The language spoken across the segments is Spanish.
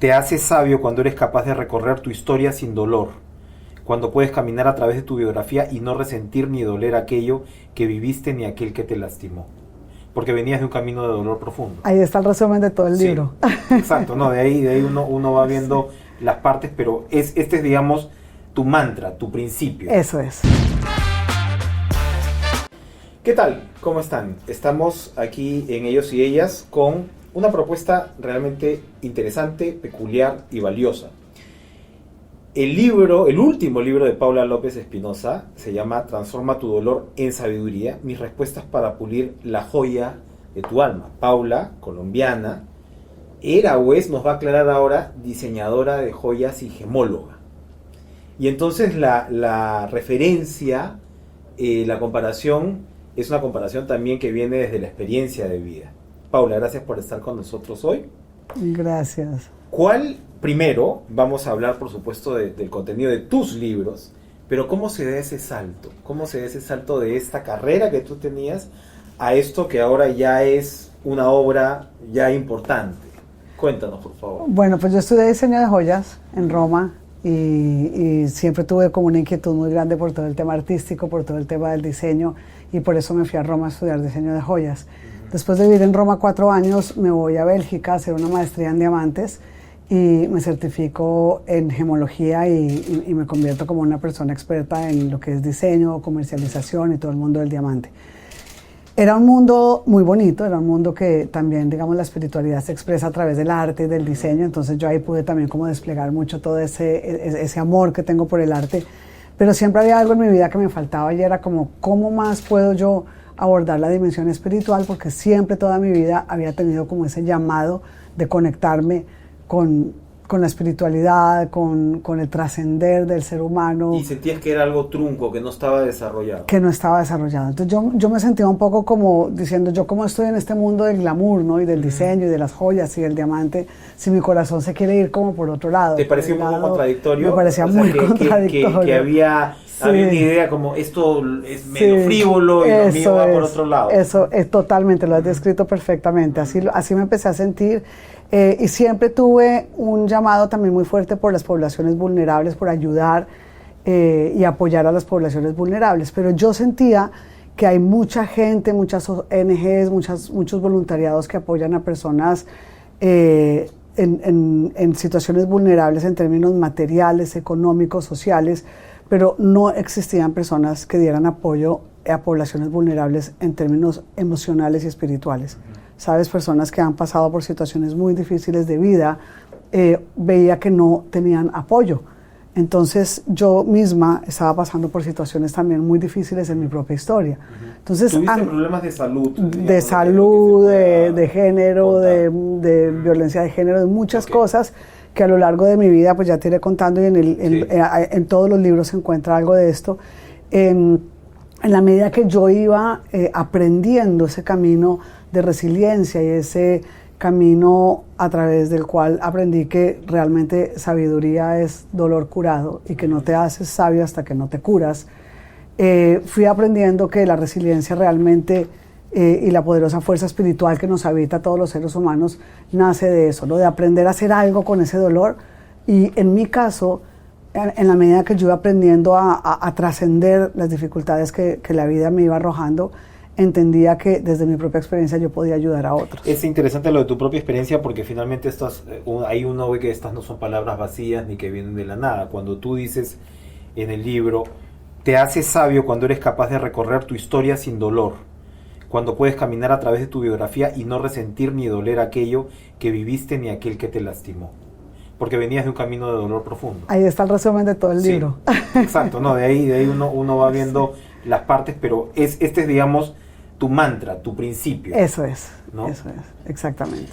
Te haces sabio cuando eres capaz de recorrer tu historia sin dolor, cuando puedes caminar a través de tu biografía y no resentir ni doler aquello que viviste ni aquel que te lastimó. Porque venías de un camino de dolor profundo. Ahí está el resumen de todo el libro. Exacto, no, de ahí uno va viendo las partes, pero este es, digamos, tu mantra, tu principio. Eso es. ¿Qué tal? ¿Cómo están? Estamos aquí en Ellos y Ellas con una propuesta realmente interesante, peculiar y valiosa. El último libro de Paula López Espinosa se llama Transforma tu dolor en sabiduría, mis respuestas para pulir la joya de tu alma. Paula, colombiana, era o es, nos va a aclarar ahora, diseñadora de joyas y gemóloga. Y entonces la referencia, la comparación, es una comparación también que viene desde la experiencia de vida. Paula, gracias por estar con nosotros hoy. Gracias. Primero, vamos a hablar, por supuesto, del contenido de tus libros, pero ¿cómo se da ese salto? ¿Cómo se da ese salto de esta carrera que tú tenías a esto que ahora ya es una obra ya importante? Cuéntanos, por favor. Bueno, pues yo estudié diseño de joyas en Roma y siempre tuve como una inquietud muy grande por todo el tema artístico, por todo el tema del diseño, y por eso me fui a Roma a estudiar diseño de joyas. Después de vivir en Roma 4 años, me voy a Bélgica a hacer una maestría en diamantes y me certifico en gemología y me convierto como una persona experta en lo que es diseño, comercialización y todo el mundo del diamante. Era un mundo muy bonito, era un mundo que también, digamos, la espiritualidad se expresa a través del arte y del diseño, entonces yo ahí pude también como desplegar mucho todo ese amor que tengo por el arte, pero siempre había algo en mi vida que me faltaba y era como, ¿cómo más puedo yo abordar la dimensión espiritual? Porque siempre, toda mi vida, había tenido como ese llamado de conectarme con la espiritualidad, con el trascender del ser humano. Y sentías que era algo trunco, que no estaba desarrollado. Que no estaba desarrollado. Entonces yo me sentía un poco como diciendo, yo cómo estoy en este mundo del glamour, ¿no? Y del diseño y de las joyas y del diamante, si mi corazón se quiere ir como por otro lado. ¿Te parecía un poco contradictorio? Me parecía muy contradictorio. Que había una idea como, esto es medio frívolo y lo mío va por otro lado. Eso es totalmente, lo has descrito perfectamente. Así me empecé a sentir. Y siempre tuve un llamado también muy fuerte por las poblaciones vulnerables, por ayudar y apoyar a las poblaciones vulnerables. Pero yo sentía que hay mucha gente, muchas ONGs, muchos voluntariados que apoyan a personas en situaciones vulnerables en términos materiales, económicos, sociales, pero no existían personas que dieran apoyo a poblaciones vulnerables en términos emocionales y espirituales. Sabes, personas que han pasado por situaciones muy difíciles de vida, veía que no tenían apoyo. Entonces yo misma estaba pasando por situaciones también muy difíciles en mi propia historia. Entonces, ¿tuviste problemas de salud? De salud, de género, de violencia de género, de muchas cosas que a lo largo de mi vida, pues ya te iré contando, y en todos los libros se encuentra algo de esto. En la medida que yo iba aprendiendo ese camino de resiliencia y ese camino a través del cual aprendí que realmente sabiduría es dolor curado y que no te haces sabio hasta que no te curas, fui aprendiendo que la resiliencia realmente y la poderosa fuerza espiritual que nos habita a todos los seres humanos nace de eso, ¿no? De aprender a hacer algo con ese dolor. Y en mi caso, en la medida que yo iba aprendiendo a trascender las dificultades que la vida me iba arrojando, entendía que desde mi propia experiencia yo podía ayudar a otros. Es interesante lo de tu propia experiencia, porque finalmente ahí uno ve que estas no son palabras vacías ni que vienen de la nada. Cuando tú dices en el libro, te haces sabio cuando eres capaz de recorrer tu historia sin dolor, cuando puedes caminar a través de tu biografía y no resentir ni doler aquello que viviste ni aquel que te lastimó. Porque venías de un camino de dolor profundo. Ahí está el resumen de todo el libro. Exacto, no, de ahí uno va viendo las partes, pero este es, digamos, tu mantra, tu principio. Eso es, ¿no? Eso es, exactamente.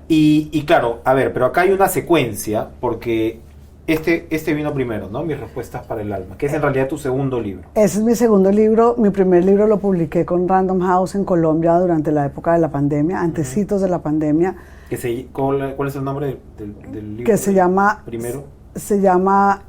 Y claro, a ver, pero acá hay una secuencia, porque este vino primero, ¿no? Mis respuestas para el alma, que es en realidad tu segundo libro. Ese es mi segundo libro. Mi primer libro lo publiqué con Random House en Colombia durante la época de la pandemia, antecitos de la pandemia. ¿Cuál es el nombre del libro? Que se llama... Primero. Se llama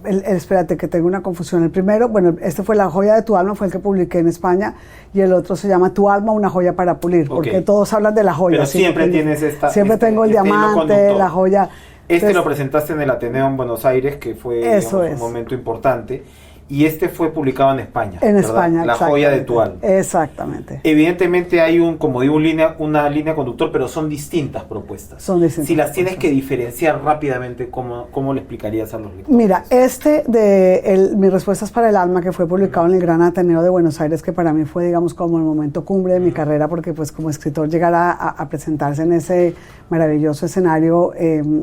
espérate que tengo una confusión. El primero, bueno, este fue La joya de tu alma, fue el que publiqué en España, y el otro se llama Tu alma, una joya para pulir, porque todos hablan de la joya. Pero siempre tienes siempre tengo el diamante, la joya. Entonces, lo presentaste en el Ateneo en Buenos Aires, que fue digamos, un momento importante. Y este fue publicado en España. En España, La joya de tu alma. Exactamente. Evidentemente hay como digo, una línea conductor, pero son distintas propuestas. Son distintas. Si las tienes que diferenciar rápidamente, ¿cómo le explicarías a los lectores? Mira, Mis respuestas para el alma, que fue publicado en el Gran Ateneo de Buenos Aires, que para mí fue, digamos, como el momento cumbre de mi carrera, porque pues como escritor llegar a presentarse en ese maravilloso escenario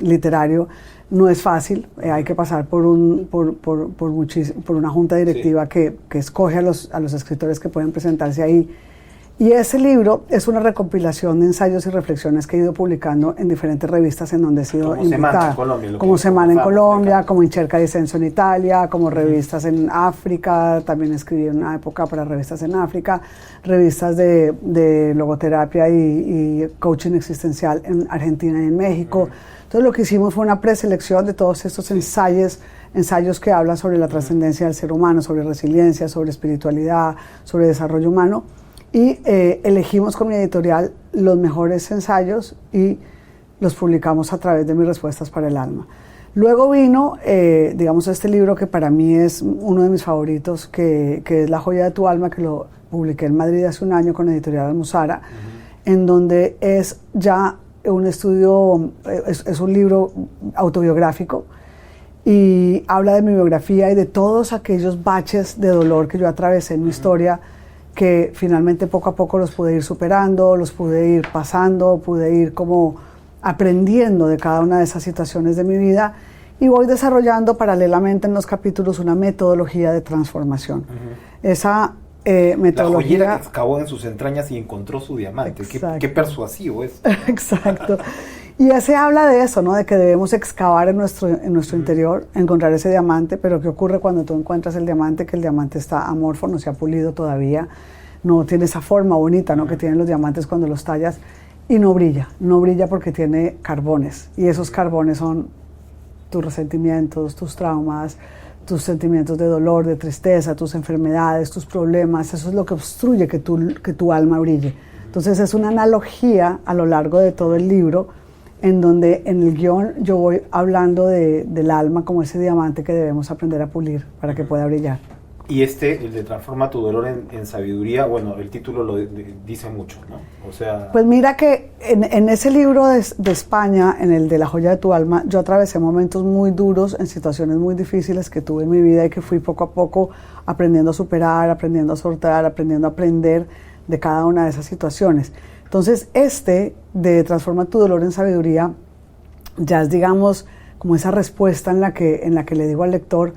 literario no es fácil, hay que pasar por una junta directiva que escoge a los escritores que pueden presentarse ahí. Y ese libro es una recopilación de ensayos y reflexiones que he ido publicando en diferentes revistas en donde he sido invitada. Como Semana en Colombia, como In Cerca di Senso en Italia, como revistas en África, también escribí en una época para revistas en África, revistas de logoterapia y coaching existencial en Argentina y en México. Entonces lo que hicimos fue una preselección de todos estos ensayos que hablan sobre la trascendencia del ser humano, sobre resiliencia, sobre espiritualidad, sobre desarrollo humano, y elegimos con mi editorial los mejores ensayos y los publicamos a través de Mis respuestas para el alma. Luego vino, digamos, este libro que para mí es uno de mis favoritos, que es La joya de tu alma, que lo publiqué en Madrid hace un año con Editorial Almuzara, en donde es ya un estudio, es un libro autobiográfico y habla de mi biografía y de todos aquellos baches de dolor que yo atravesé en mi historia, que finalmente poco a poco los pude ir superando, los pude ir pasando, pude ir como aprendiendo de cada una de esas situaciones de mi vida, y voy desarrollando paralelamente en los capítulos una metodología de transformación. Esa metodología... La joyera que excavó en sus entrañas y encontró su diamante. Qué persuasivo es. Exacto. Y ese habla de eso, ¿no? De que debemos excavar en nuestro interior, encontrar ese diamante, pero ¿qué ocurre cuando tú encuentras el diamante? Que el diamante está amorfo, no se ha pulido todavía, no tiene esa forma bonita, ¿no? Que tienen los diamantes cuando los tallas, y no brilla porque tiene carbones, y esos carbones son tus resentimientos, tus traumas, tus sentimientos de dolor, de tristeza, tus enfermedades, tus problemas. Eso es lo que obstruye que tu alma brille. Entonces es una analogía a lo largo de todo el libro, en donde en el guión yo voy hablando del alma como ese diamante que debemos aprender a pulir para que pueda brillar. Y el de Transforma tu dolor en sabiduría, bueno, el título lo dice mucho, ¿no? O sea... Pues mira que en ese libro de España, en el de La joya de tu alma, yo atravesé momentos muy duros, en situaciones muy difíciles que tuve en mi vida y que fui poco a poco aprendiendo a superar, aprendiendo a sortear, aprendiendo a aprender de cada una de esas situaciones. Entonces de Transforma tu dolor en sabiduría ya es, digamos, como esa respuesta en la que le digo al lector: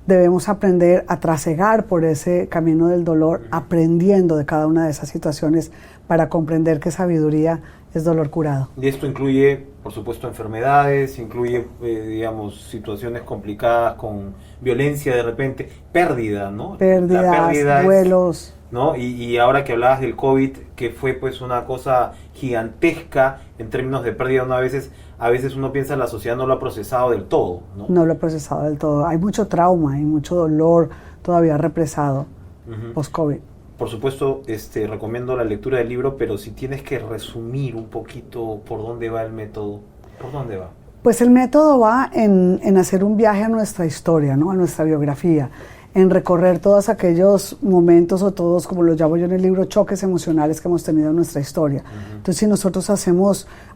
debemos aprender a trasegar por ese camino del dolor, aprendiendo de cada una de esas situaciones para comprender que sabiduría es dolor curado. Y esto incluye, por supuesto, enfermedades, incluye, digamos, situaciones complicadas con violencia de repente, pérdida, ¿no? Pérdidas, duelos. ¿No? Y ahora que hablabas del COVID, que fue pues una cosa gigantesca en términos de pérdida, a veces uno piensa la sociedad no lo ha procesado del todo, ¿no? No lo ha procesado del todo. Hay mucho trauma, hay mucho dolor todavía represado post-COVID. Por supuesto, recomiendo la lectura del libro, pero si tienes que resumir un poquito por dónde va el método, ¿por dónde va? Pues el método va en hacer un viaje a nuestra historia, ¿no? A nuestra biografía, en recorrer todos aquellos momentos, o todos, como los llamo yo en el libro, choques emocionales que hemos tenido en nuestra historia. Entonces, si nosotros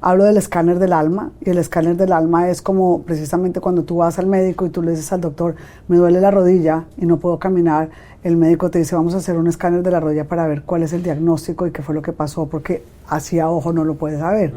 hablo del escáner del alma, y el escáner del alma es como precisamente cuando tú vas al médico y tú le dices al doctor: me duele la rodilla y no puedo caminar, el médico te dice: vamos a hacer un escáner de la rodilla para ver cuál es el diagnóstico y qué fue lo que pasó, porque así a ojo no lo puedes saber.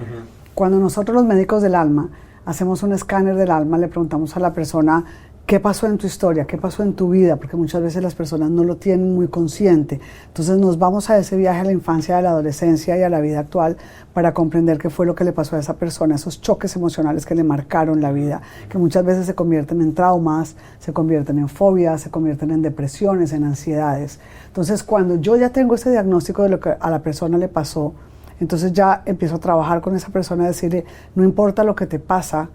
Cuando nosotros, los médicos del alma, hacemos un escáner del alma, le preguntamos a la persona: ¿qué pasó en tu historia? ¿Qué pasó en tu vida? Porque muchas veces las personas no lo tienen muy consciente. Entonces nos vamos a ese viaje a la infancia, a la adolescencia y a la vida actual para comprender qué fue lo que le pasó a esa persona, esos choques emocionales que le marcaron la vida, que muchas veces se convierten en traumas, se convierten en fobias, se convierten en depresiones, en ansiedades. Entonces, cuando yo ya tengo ese diagnóstico de lo que a la persona le pasó, entonces ya empiezo a trabajar con esa persona, a decirle: no importa lo que te pasa,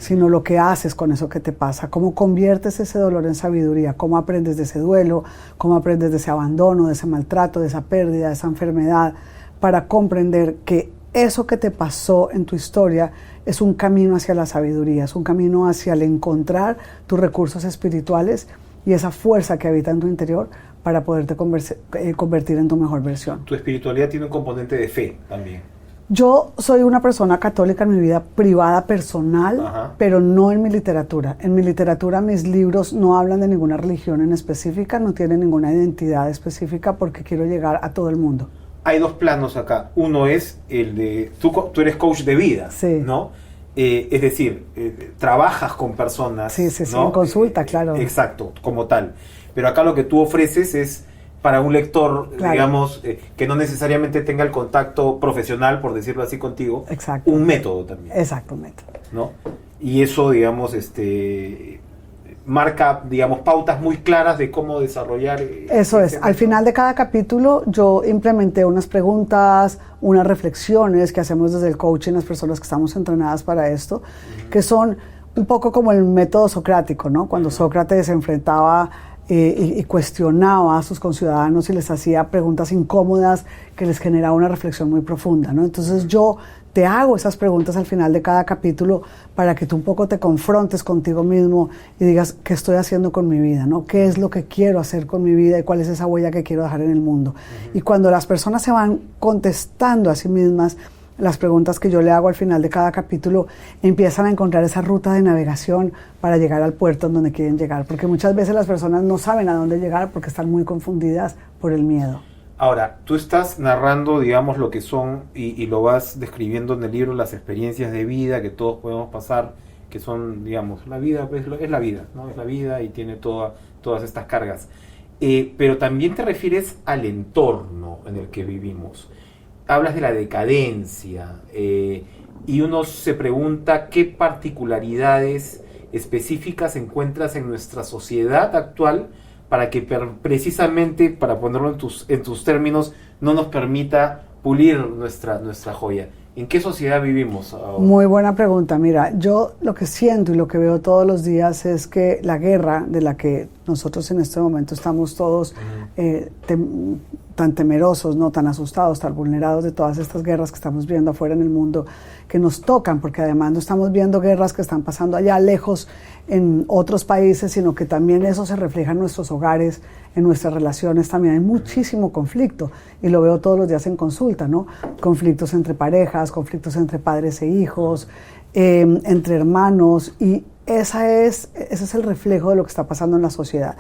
sino lo que haces con eso que te pasa, cómo conviertes ese dolor en sabiduría, cómo aprendes de ese duelo, cómo aprendes de ese abandono, de ese maltrato, de esa pérdida, de esa enfermedad, para comprender que eso que te pasó en tu historia es un camino hacia la sabiduría, es un camino hacia el encontrar tus recursos espirituales y esa fuerza que habita en tu interior para poderte convertir en tu mejor versión. Tu espiritualidad tiene un componente de fe también. Yo soy una persona católica en mi vida privada, personal, Ajá. pero no en mi literatura. En mi literatura mis libros no hablan de ninguna religión en específica, no tienen ninguna identidad específica porque quiero llegar a todo el mundo. Hay dos planos acá. Uno es el de... Tú eres coach de vida, Sí. ¿no? Es decir, trabajas con personas. Sí, sí, sí, ¿no? en consulta, claro. Exacto, como tal. Pero acá lo que tú ofreces es para un lector, Claro. digamos, que no necesariamente tenga el contacto profesional, por decirlo así, contigo. Exacto. Un método también, Exactamente. ¿no? Y eso, digamos, marca, digamos, pautas muy claras de cómo desarrollar. Eso es. ese Al método. final de cada capítulo yo implementé unas preguntas, unas reflexiones que hacemos desde el coaching, las personas que estamos entrenadas para esto, que son un poco como el método socrático, ¿no? Cuando Sócrates se enfrentaba y cuestionaba a sus conciudadanos y les hacía preguntas incómodas que les generaba una reflexión muy profunda, ¿no? Entonces yo te hago esas preguntas al final de cada capítulo para que tú un poco te confrontes contigo mismo y digas qué estoy haciendo con mi vida, ¿no? ¿Qué es lo que quiero hacer con mi vida y cuál es esa huella que quiero dejar en el mundo? Y cuando las personas se van contestando a sí mismas las preguntas que yo le hago al final de cada capítulo, empiezan a encontrar esa ruta de navegación para llegar al puerto en donde quieren llegar, porque muchas veces las personas no saben a dónde llegar porque están muy confundidas por el miedo. Ahora, tú estás narrando, digamos, lo que son, y lo vas describiendo en el libro, las experiencias de vida que todos podemos pasar, que son, digamos, la vida, pues, es la vida, ¿no? Es la vida y tiene todas estas cargas. Pero también te refieres al entorno en el que vivimos. Hablas de la decadencia, y uno se pregunta qué particularidades específicas encuentras en nuestra sociedad actual para que precisamente, para ponerlo en tus términos, no nos permita pulir nuestra joya. ¿En qué sociedad vivimos ahora? Muy buena pregunta. Mira, yo lo que siento y lo que veo todos los días es que la guerra de la que nosotros en este momento estamos todos tan temerosos, no tan asustados, tan vulnerados de todas estas guerras que estamos viendo afuera en el mundo, que nos tocan, porque además no estamos viendo guerras que están pasando allá lejos en otros países, sino que también eso se refleja en nuestros hogares, en nuestras relaciones. También hay muchísimo conflicto y lo veo todos los días en consulta, ¿no? Conflictos entre parejas, conflictos entre padres e hijos, entre hermanos, y ese es el reflejo de lo que está pasando en la sociedad.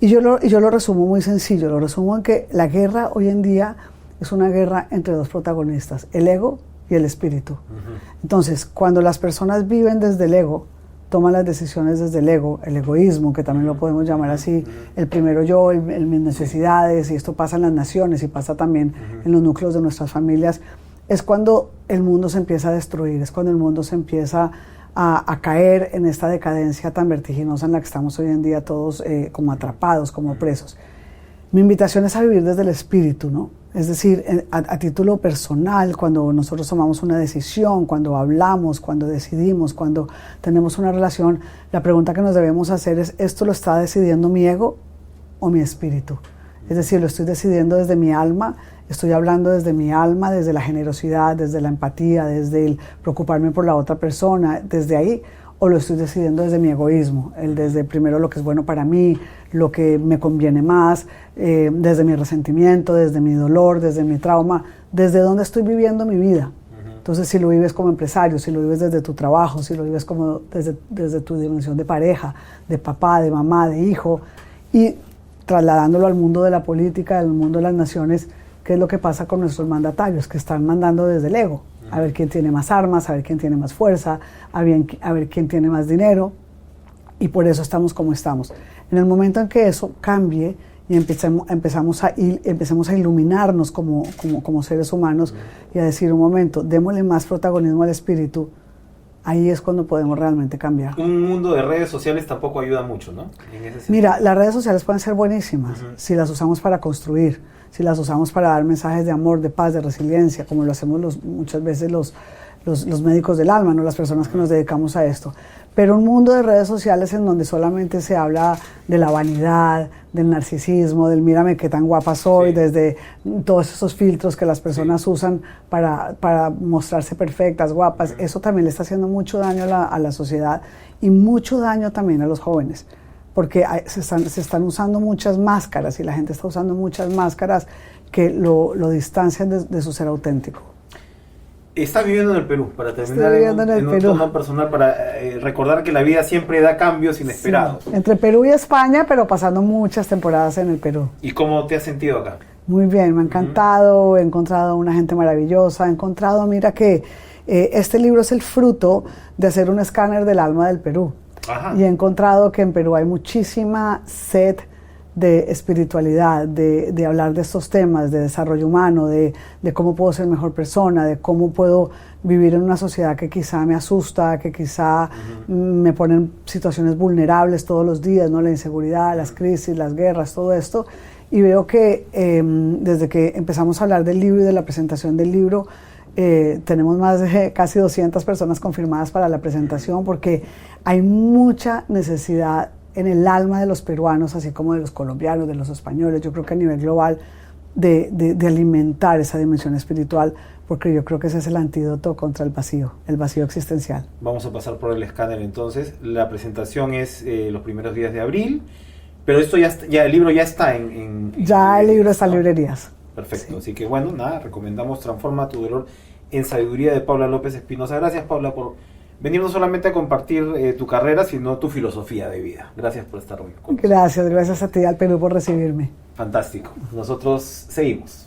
Y yo lo resumo muy sencillo, lo resumo en que la guerra hoy en día es una guerra entre dos protagonistas, el ego y el espíritu. Entonces, cuando las personas viven desde el ego, toman las decisiones desde el ego, el egoísmo, que también lo podemos llamar así, el primero yo, mis necesidades, y esto pasa en las naciones y pasa también en los núcleos de nuestras familias, es cuando el mundo se empieza a destruir, es cuando el mundo se empieza a caer en esta decadencia tan vertiginosa en la que estamos hoy en día todos como atrapados, como presos. Mi invitación es a vivir desde el espíritu, ¿no? Es decir, a título personal, cuando nosotros tomamos una decisión, cuando hablamos, cuando decidimos, cuando tenemos una relación, la pregunta que nos debemos hacer es, ¿esto lo está decidiendo mi ego o mi espíritu? Es decir, lo estoy decidiendo desde mi alma, estoy hablando desde mi alma, desde la generosidad, desde la empatía, desde el preocuparme por la otra persona, desde ahí, o lo estoy decidiendo desde mi egoísmo, desde primero lo que es bueno para mí, lo que me conviene más, desde mi resentimiento, desde mi dolor, desde mi trauma, desde dónde estoy viviendo mi vida. Entonces, si lo vives como empresario, si lo vives desde tu trabajo, si lo vives como desde tu dimensión de pareja, de papá, de mamá, de hijo, y trasladándolo al mundo de la política, al mundo de las naciones, ¿qué es lo que pasa con nuestros mandatarios? Que están mandando desde el ego, a ver quién tiene más armas, a ver quién tiene más fuerza, a ver quién tiene más dinero, y por eso estamos como estamos. En el momento en que eso cambie y empecemos a iluminarnos como seres humanos y a decir, un momento, démosle más protagonismo al espíritu, ahí es cuando podemos realmente cambiar. Un mundo de redes sociales tampoco ayuda mucho, ¿no? Mira, las redes sociales pueden ser buenísimas si las usamos para construir, si las usamos para dar mensajes de amor, de paz, de resiliencia, como lo hacemos muchas veces los médicos del alma, no las personas que nos dedicamos a esto. Pero un mundo de redes sociales en donde solamente se habla de la vanidad, del narcisismo, del mírame qué tan guapa soy, sí, desde todos esos filtros que las personas sí usan para mostrarse perfectas, guapas, eso también le está haciendo mucho daño a la sociedad y mucho daño también a los jóvenes, porque se están usando muchas máscaras y la gente está usando muchas máscaras que lo distancian de su ser auténtico. Está viviendo en el Perú, para terminar en un tono personal, para recordar que la vida siempre da cambios inesperados. Sí, entre Perú y España, pero pasando muchas temporadas en el Perú. ¿Y cómo te has sentido acá? Muy bien, me ha encantado, he encontrado una gente maravillosa, he encontrado, mira que este libro es el fruto de hacer un escáner del alma del Perú. Ajá. Y he encontrado que en Perú hay muchísima sed de espiritualidad, de hablar de estos temas, de desarrollo humano, de cómo puedo ser mejor persona, de cómo puedo vivir en una sociedad que quizá me asusta, que quizá me pone en situaciones vulnerables todos los días, ¿no? La inseguridad, las crisis, las guerras, todo esto. Y veo que desde que empezamos a hablar del libro y de la presentación del libro, tenemos más de casi 200 personas confirmadas para la presentación, porque hay mucha necesidad en el alma de los peruanos, así como de los colombianos, de los españoles, yo creo que a nivel global, de alimentar esa dimensión espiritual, porque yo creo que ese es el antídoto contra el vacío existencial. Vamos a pasar por el escáner entonces. La presentación es los primeros días de abril, pero esto ya el libro ya está ya el libro está en librerías. Perfecto, sí. Así que bueno, nada, recomendamos Transforma tu dolor en sabiduría de Paula López Espinosa. Gracias, Paula, por venir no solamente a compartir tu carrera, sino tu filosofía de vida. Gracias por estar hoy con nosotros. Gracias a ti, al Perú, por recibirme. Fantástico. Nosotros seguimos.